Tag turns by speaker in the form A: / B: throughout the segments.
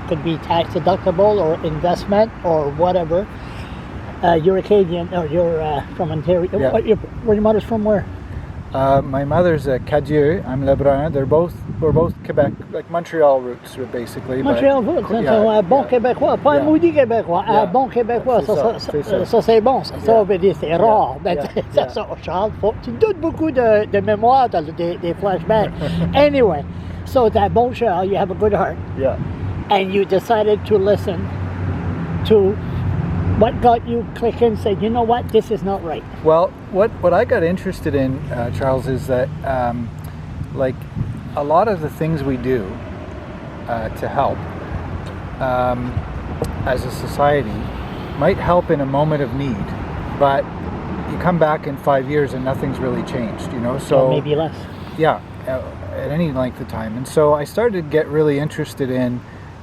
A: could be tax deductible or investment or whatever. You're Acadian, or you're from Ontario.
B: Yeah.
A: Where your mother's from? Where?
B: My mother's Cadieux. I'm LeBrun. We're both Quebec, like Montreal roots, basically.
A: Montréal roots. Bon québécois, pas un maudit québécois. Bon québécois, ça c'est bon. Ça, on veut dire, c'est rare. C'est ça, Charles. Tu doutes beaucoup de mémoire, t'as des flashbacks. Anyway, so that bon Charles, you have a good heart.
B: Yeah.
A: And you decided to listen to what got you clicking and say, you know what, this is not right.
B: Well, what I got interested in, Charles, is that like a lot of the things we do to help as a society might help in a moment of need, but you come back in 5 years and nothing's really changed, you know. So
A: maybe less.
B: Yeah, at any length of time. And so I started to get really interested in,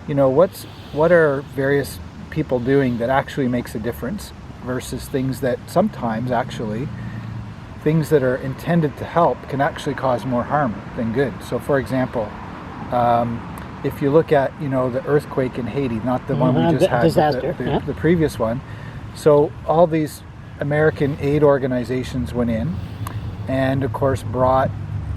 B: you know, what are various people doing that actually makes a difference versus things that sometimes actually things that are intended to help can actually cause more harm than good. So for example, if you look at, you know, the earthquake in Haiti, not the one we just had,
A: disaster,
B: the previous one. So all these American aid organizations went in and of course brought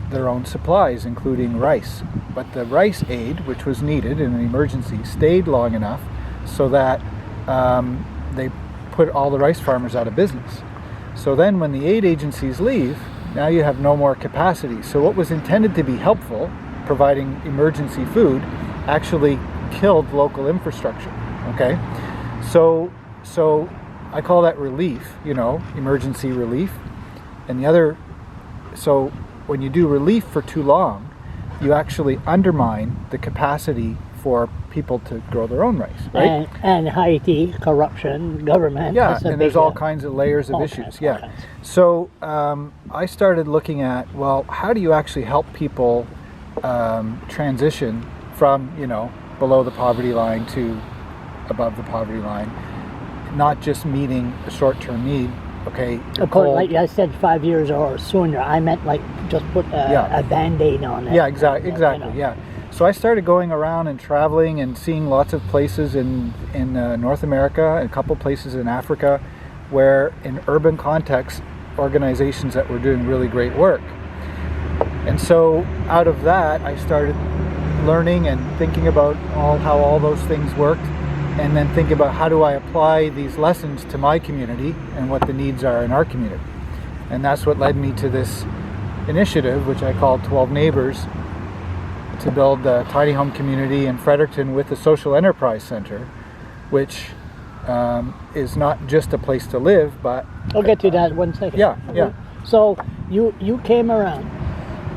B: their own supplies, including rice. But the rice aid, which was needed in an emergency, stayed long enough so that they put all the rice farmers out of business. So then when the aid agencies leave, now you have no more capacity. So what was intended to be helpful, providing emergency food, actually killed local infrastructure, okay? So I call that relief, you know, emergency relief. And the other, so when you do relief for too long, you actually undermine the capacity for people to grow their own rice, right?
A: And Haiti, corruption, government.
B: Yeah, and there's all kinds of layers of issues. So I started looking at, well, how do you actually help people transition from, you know, below the poverty line to above the poverty line, not just meeting a short-term need. Okay.
A: Of course, like I said, 5 years or sooner. I meant like just put a Band-Aid on it.
B: Yeah, exactly. You know. Yeah. So I started going around and traveling and seeing lots of places in North America and a couple places in Africa where in urban contexts, organizations that were doing really great work. And so out of that, I started learning and thinking about how all those things worked, and then think about how do I apply these lessons to my community and what the needs are in our community. And that's what led me to this initiative, which I call 12 Neighbours, to build a tiny home community in Fredericton with a social enterprise center, which is not just a place to live, but...
A: I'll get to that 1 second.
B: Yeah.
A: So you came around,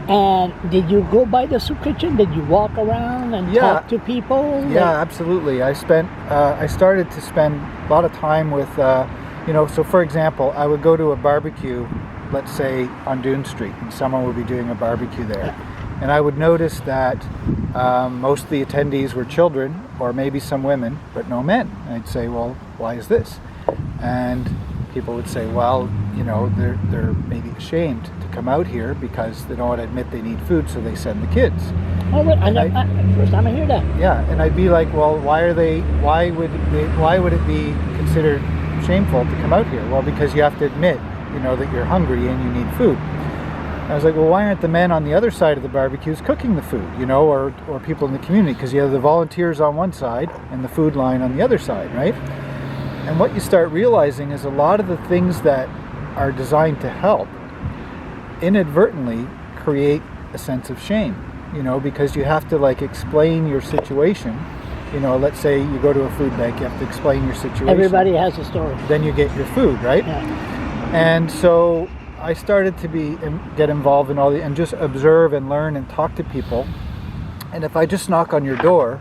A: and did you go by the soup kitchen? Did you walk around and talk to people?
B: Yeah, absolutely. I started to spend a lot of time with, you know, so for example, I would go to a barbecue, let's say on Dune Street, and someone would be doing a barbecue there. And I would notice that most of the attendees were children, or maybe some women, but no men. And I'd say, well, why is this? And people would say, well, you know, they're maybe ashamed to come out here because they don't want to admit they need food, so they send the kids.
A: Oh, first time I hear that.
B: Yeah, and I'd be like, well, why would it be considered shameful to come out here? Well, because you have to admit, you know, that you're hungry and you need food. I was like, well, why aren't the men on the other side of the barbecues cooking the food, you know, or people in the community? Because you have the volunteers on one side and the food line on the other side, right? And what you start realizing is a lot of the things that are designed to help inadvertently create a sense of shame, you know, because you have to like explain your situation. You know, let's say you go to a food bank, you have to explain your situation.
A: Everybody has a story.
B: Then you get your food, right?
A: Yeah.
B: And so I started to get involved in and just observe and learn and talk to people. And if I just knock on your door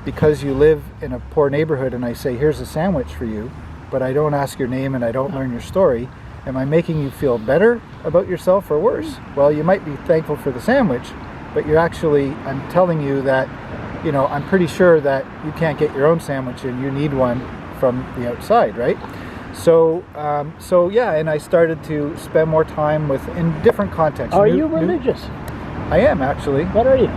B: because you live in a poor neighborhood and I say, here's a sandwich for you, but I don't ask your name and I don't learn your story, am I making you feel better about yourself or worse? Well, you might be thankful for the sandwich, but I'm telling you that, you know, I'm pretty sure that you can't get your own sandwich and you need one from the outside, right? So yeah, and I started to spend more time in different contexts.
A: Are you religious?
B: I am, actually.
A: What are you?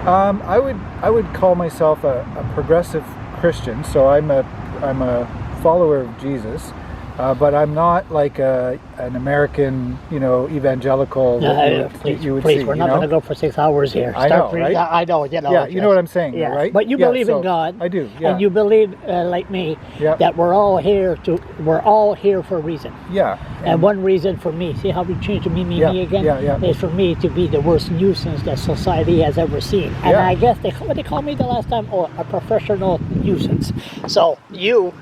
B: I would call myself a progressive Christian, so I'm a follower of Jesus, but I'm not like an American, evangelical.
A: Please,
B: you would
A: please,
B: see,
A: we're not going to go for 6 hours here.
B: I know, right?
A: I know,
B: Yeah, you know what I'm saying,
A: yeah.
B: right?
A: But you believe in God.
B: I do. Yeah.
A: And you believe, like me, that we're all here for a reason.
B: Yeah.
A: And one reason for me, see how we changed to me again?
B: Yeah.
A: Is for me to be the worst nuisance that society has ever seen. And I guess what they called me the last time, a professional nuisance. So you're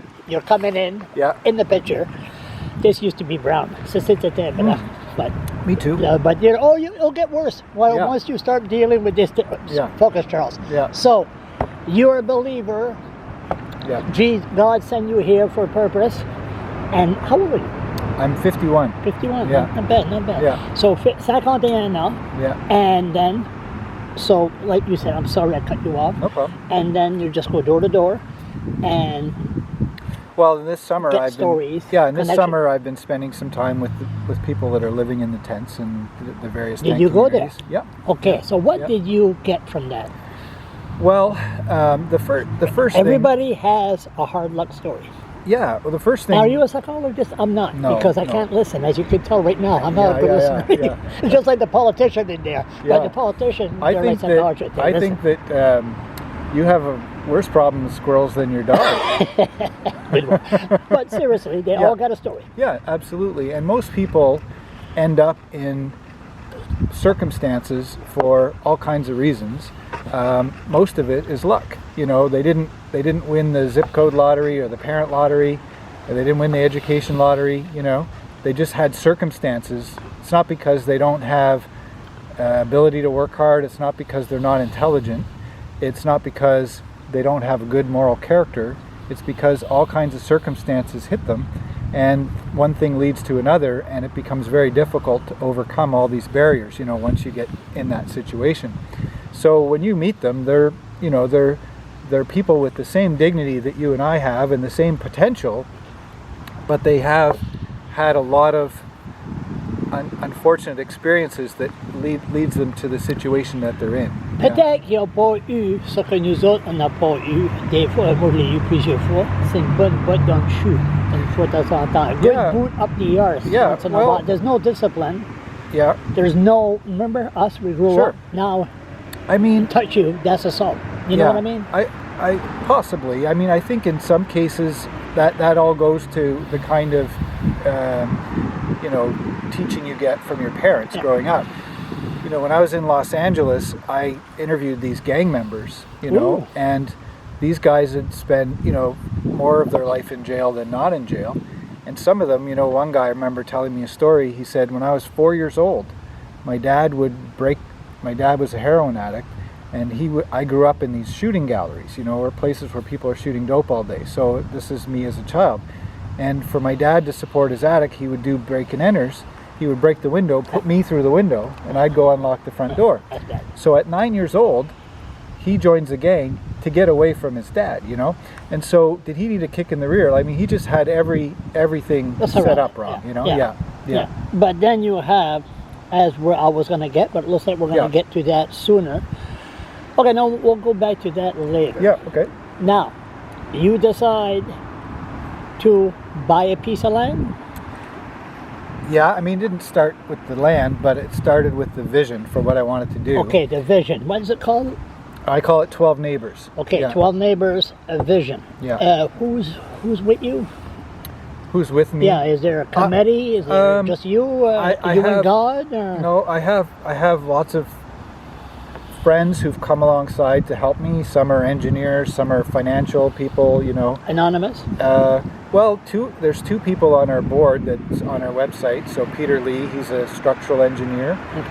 A: coming in the picture. This used to be brown. But
B: me too.
A: But it'll get worse. Once you start dealing with this. Focus, Charles.
B: Yeah.
A: So you're a believer. Yeah. God sent you here for a purpose. And how old are you?
B: I'm 51.
A: 51.
B: Yeah.
A: Not bad.
B: Yeah.
A: So 51 now.
B: Yeah.
A: And then, so like you said, I'm sorry I cut you off.
B: No problem.
A: And then you just go door to door, and
B: well, this summer
A: I've
B: been spending some time with people that are living in the tents and the various.
A: Did you go there?
B: Yeah.
A: Okay.
B: Yeah.
A: So what did you get from that?
B: Well, the first
A: everybody has a hard luck story.
B: Yeah. Well, the first thing.
A: Now, are you a psychologist? I'm not, because I can't listen. As you can tell right now, I'm not a good listener.
B: Yeah.
A: It's just like the politician in there. But the politician,
B: I think that you have a worse problem with squirrels than your dog.
A: But seriously, they all got a story.
B: Yeah, absolutely. And most people end up in circumstances for all kinds of reasons. Most of it is luck. They didn't win the zip code lottery or the parent lottery, or they didn't win the education lottery. They just had circumstances. It's not because they don't have ability to work hard. It's not because they're not intelligent. It's not because they don't have a good moral character. It's because all kinds of circumstances hit them, and one thing leads to another, and it becomes very difficult to overcome all these barriers, once you get in that situation. So when you meet them, they're people with the same dignity that you and I have and the same potential, but they have had a lot of unfortunate experiences that leads them to the situation that they're in.
A: Peut-être qu'ils n'ont pas eu ce que nous autres, on n'a pas eu. Des fois, moi je l'ai eu plusieurs fois. C'est une bonne botte dans le chou. Une fois de temps en temps. Good boot up the arse.
B: Yeah,
A: there's no discipline.
B: Yeah.
A: There's no, remember us, we grew up. Now, touch you, that's assault. You know what I mean?
B: I possibly. I think in some cases that all goes to the kind of teaching you get from your parents growing up. When I was in Los Angeles, I interviewed these gang members, and these guys had spent, more of their life in jail than not in jail. And some of them, one guy I remember telling me a story. He said, when I was 4 years old, my dad was a heroin addict, and I grew up in these shooting galleries, or places where people are shooting dope all day. So this is me as a child. And for my dad to support his addict, he would do break and enters. He would break the window, put me through the window, and I'd go unlock the front door. So at 9 years old, he joins a gang to get away from his dad, And so did he need a kick in the rear? He just had everything set up wrong, Yeah.
A: But then you have, I was going to get, but it looks like we're going to get to that sooner. Okay, no, we'll go back to that later.
B: Yeah, okay.
A: Now, you decide to buy a piece of land?
B: Yeah, it didn't start with the land, but it started with the vision for what I wanted to do.
A: Okay, the vision. What is it called?
B: I call it 12 Neighbors.
A: Okay, 12 Neighbors, a vision.
B: Yeah.
A: Who's with you?
B: Who's with me?
A: Yeah, is there a committee? Is there just you? And God? Or?
B: No, I have lots of friends who've come alongside to help me. Some are engineers, some are financial people,
A: Anonymous?
B: Well, there's two people on our board that's on our website. So Peter Lee, he's a structural engineer. Okay.